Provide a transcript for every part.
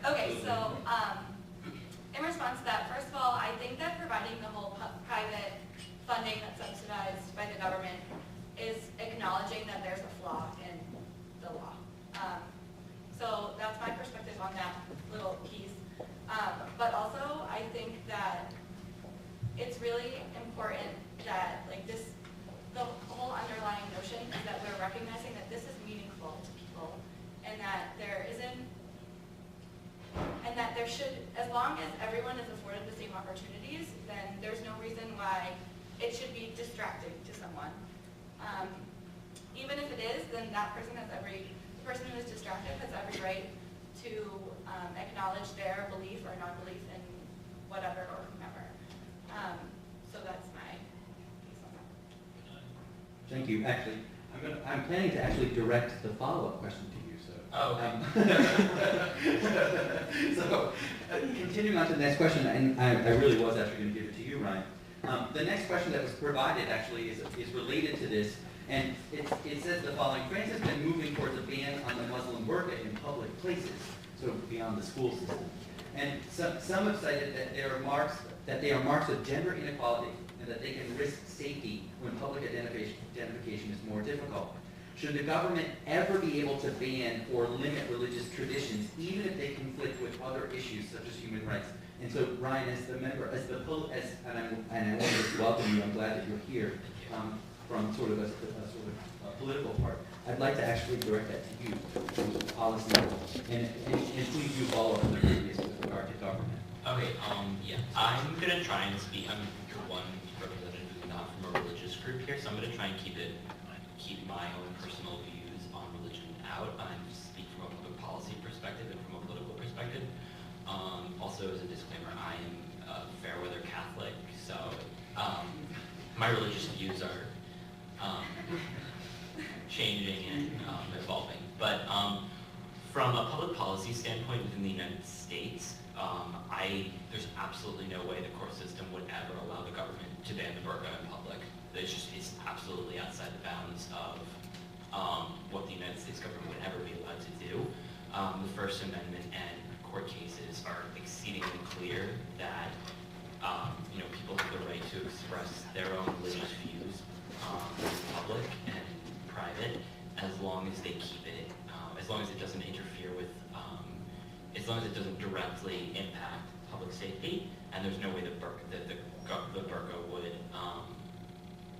Okay, so in response to that, first of all, I think that providing the whole private funding that's subsidized by the government is acknowledging that there's a flaw in the law. So that's my perspective on that little piece. But also, I think that it's really important that the whole underlying notion is that we're recognizing that this is meaningful to people, and that there should, as long as everyone is afforded the same opportunities, then there's no reason why it should be distracting to someone. Even if it is, then the person who is distracted has every right to acknowledge their belief or non-belief in whatever or whomever. So that's my piece on that. Thank you. Actually, I'm planning to actually direct the follow-up question to you. So, so continuing on to the next question, and I really was actually going to give it to you, Ryan. The next question that was provided actually is related to this, and it says the following: France has been moving towards a ban on the Muslim burqa in public places, so beyond the school system. And some have cited that they are marks of gender inequality, and that they can risk safety when public identification is more difficult. Should the government ever be able to ban or limit religious traditions, even if they conflict with other issues such as human rights? And so, Ryan, as the member, and I want to welcome you. I'm glad that you're here from sort of a political part. I'd like to actually direct that to you, as a policy, and please do follow up on the previous with regard to government. Okay. Yeah. I'm gonna try and speak. I'm one representative who's not from a religious group here, so I'm gonna try and keep my own personal views on religion out. I speak from a public policy perspective and from a political perspective. Also, as a disclaimer, I am a fair weather Catholic, so my religious views are changing and evolving. But from a public policy standpoint within the United States, there's absolutely no way the court system would ever allow the government to ban the burqa in public. It's absolutely outside the bounds of what the United States government would ever be allowed to do. The First Amendment and court cases are exceedingly clear that people have the right to express their own religious views in public and private, as long as they keep it, as long as it doesn't interfere with, as long as it doesn't directly impact public safety, and there's no way the burqa would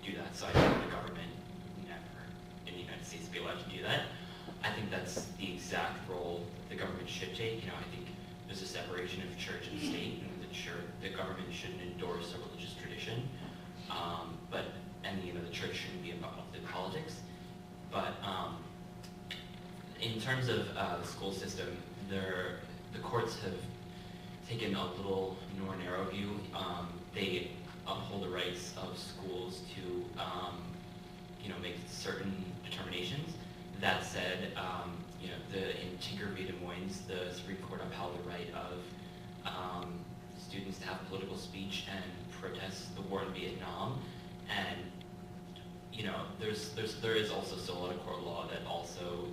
do that. So I think the government never in the United States be allowed to do that. I think that's the exact role the government should take. I think there's a separation of church and state, and the government shouldn't endorse a religious tradition, and the church shouldn't be involved in politics. But in terms of the school system, the courts have taken a little more narrow view. They uphold the rights of schools to make certain determinations. That said, in Tinker v. Des Moines, the Supreme Court upheld the right of students to have political speech and protest the war in Vietnam. And there is also still a lot of court law that also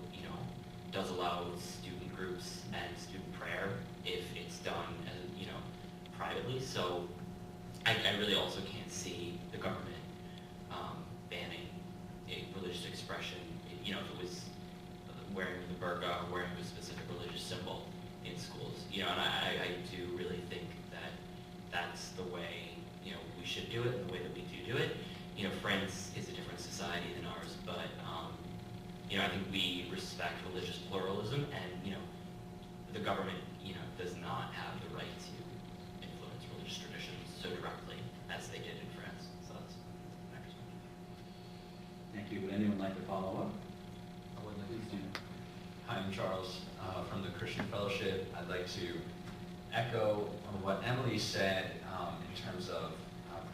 does allow student groups and student prayer if it's done privately. So I really also can't see the government banning a religious expression. If it was wearing the burqa, wearing a specific religious symbol in schools, and I do really think that that's the way we should do it, and the way that we do it. France is a different society than ours, but I think we respect religious pluralism, and the government does not have the right to influence religious traditions so directly as they did in France. So that's my perspective. Thank you. Would anyone like to follow up? I would like to. Hi, I'm Charles from the Christian Fellowship. I'd like to echo what Emily said in terms of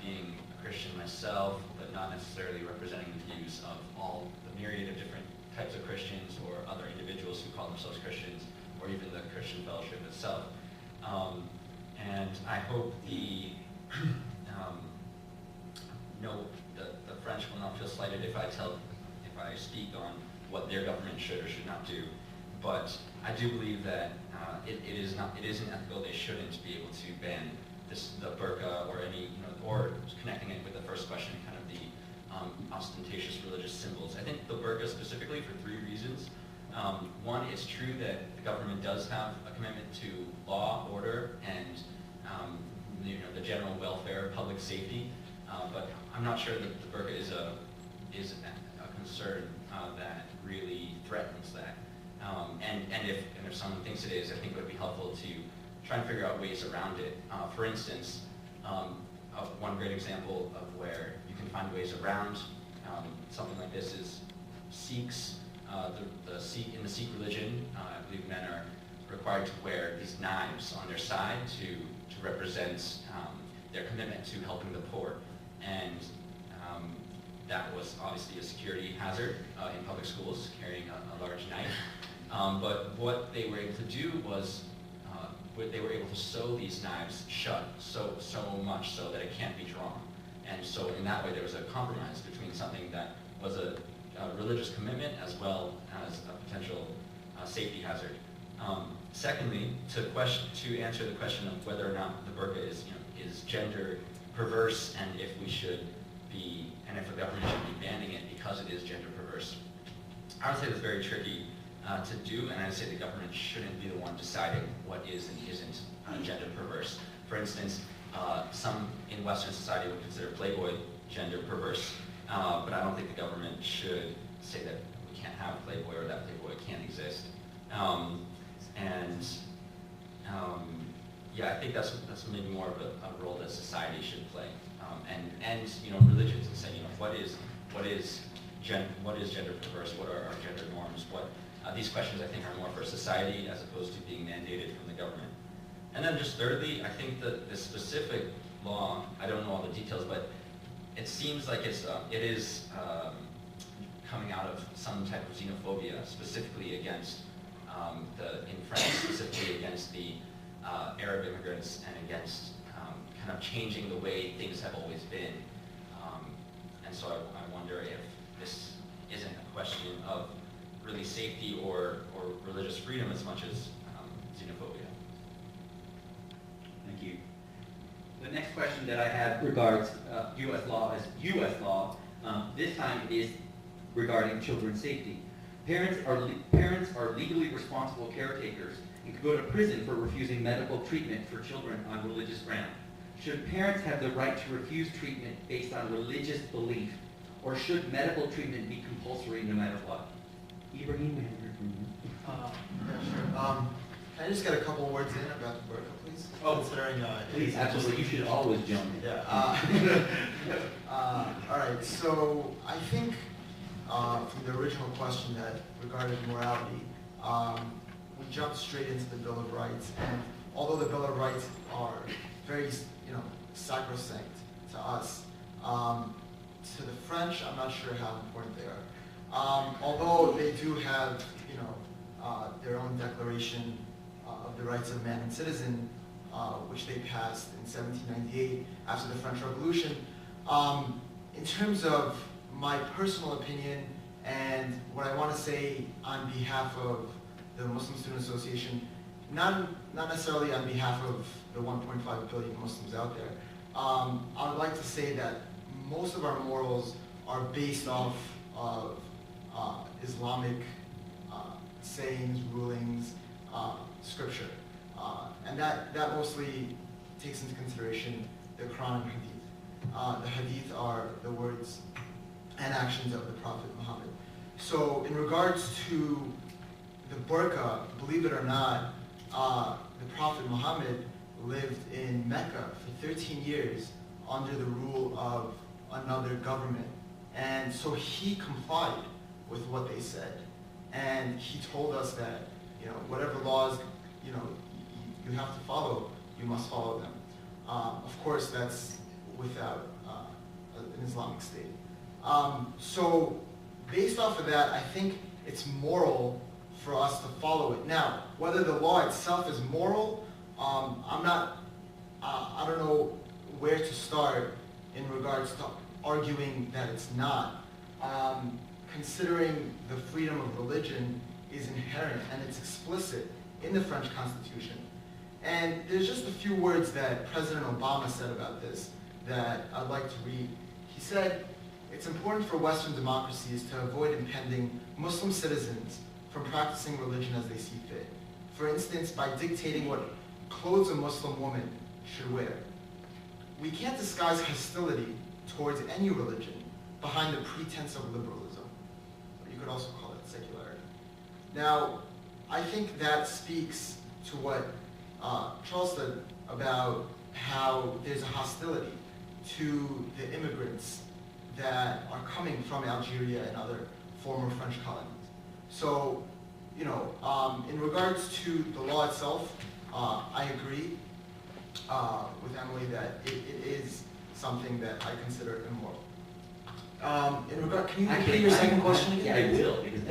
being a Christian myself, but not necessarily representing the views of all the myriad of different types of Christians or other individuals who call themselves Christians, or even the Christian Fellowship itself. And I hope the French will not feel slighted if I speak on what their government should or should not do. but I do believe that it isn't ethical. They shouldn't be able to ban the burqa or any, or connecting it with the first question, kind of the ostentatious religious symbols. I think the burqa specifically for 3 reasons. One, it's true that the government does have a commitment to law, order, and the general welfare, public safety, but I'm not sure that the burqa is a concern that really threatens that. And if someone thinks it is, I think it would be helpful to try and figure out ways around it. For instance, one great example of where you can find ways around something like this is Sikhs. In the Sikh religion, I believe men are required to wear these knives on their side to represent their commitment to helping the poor. And that was obviously a security hazard in public schools, carrying a large knife. But what they were able to do was they were able to sew these knives shut so much so that it can't be drawn. And so in that way there was a compromise between something that was a religious commitment as well as a potential safety hazard. Secondly, to answer the question of whether or not the burqa is gender perverse, and if the government should be banning it because it is gender perverse, I would say that's very tricky to do, and I'd say the government shouldn't be the one deciding what is and isn't gender perverse. For instance, some in Western society would consider Playboy gender perverse, but I don't think the government should say that we can't have Playboy or that Playboy can't exist. Yeah, I think that's maybe more of a role that society should play, and religions, and say what is gender perverse? What are our gender norms? These questions I think are more for society as opposed to being mandated from the government. And then just thirdly, I think that the specific law, I don't know all the details, but it seems like it is coming out of some type of xenophobia, specifically against in France, specifically against the Arab immigrants, and against kind of changing the way things have always been. And so I wonder if this isn't a question of really safety or religious freedom as much as xenophobia. Thank you. The next question that I have regards U.S. law as U.S. law. This time it is regarding children's safety. Parents are legally responsible caretakers and could go to prison for refusing medical treatment for children on religious grounds. Should parents have the right to refuse treatment based on religious belief, or should medical treatment be compulsory no matter what? Ibraham, we haven't heard from you. Yeah, sure. Can I just get a couple words in about the burqa, please? Oh, considering please, absolutely. You should always jump in. Yeah. All right. So I think from the original question that regarded morality, we jumped straight into the Bill of Rights, and although the Bill of Rights are very, sacrosanct to us, to the French, I'm not sure how important they are. Although they do have, their own Declaration of the Rights of Man and Citizen, which they passed in 1798 after the French Revolution. In terms of my personal opinion and what I want to say on behalf of the Muslim Student Association, not necessarily on behalf of the 1.5 billion Muslims out there, I would like to say that most of our morals are based off of Islamic sayings, rulings, scripture. And that mostly takes into consideration the Quran and Hadith. The Hadith are the words and actions of the Prophet Muhammad. So in regards to the burqa, believe it or not, the Prophet Muhammad lived in Mecca for 13 years under the rule of another government. And so he complied with what they said. And he told us that, whatever laws, you have to follow, you must follow them. Of course, that's without an Islamic state. So based off of that, I think it's moral for us to follow it. Now, whether the law itself is moral, I don't know where to start in regards to arguing that it's not. Considering the freedom of religion is inherent and it's explicit in the French Constitution. And there's just a few words that President Obama said about this that I'd like to read. He said, "It's important for Western democracies to avoid impeding Muslim citizens from practicing religion as they see fit. For instance, by dictating what clothes a Muslim woman should wear. We can't disguise hostility towards any religion behind the pretense of liberalism." Or you could also call it secularity. Now, I think that speaks to what Charles said about how there's a hostility to the immigrants that are coming from Algeria and other former French colonies. So, you know, in regards to the law itself, I agree with Emily that it is something that I consider immoral. In regard, can you repeat your second question again? Yeah, I will, because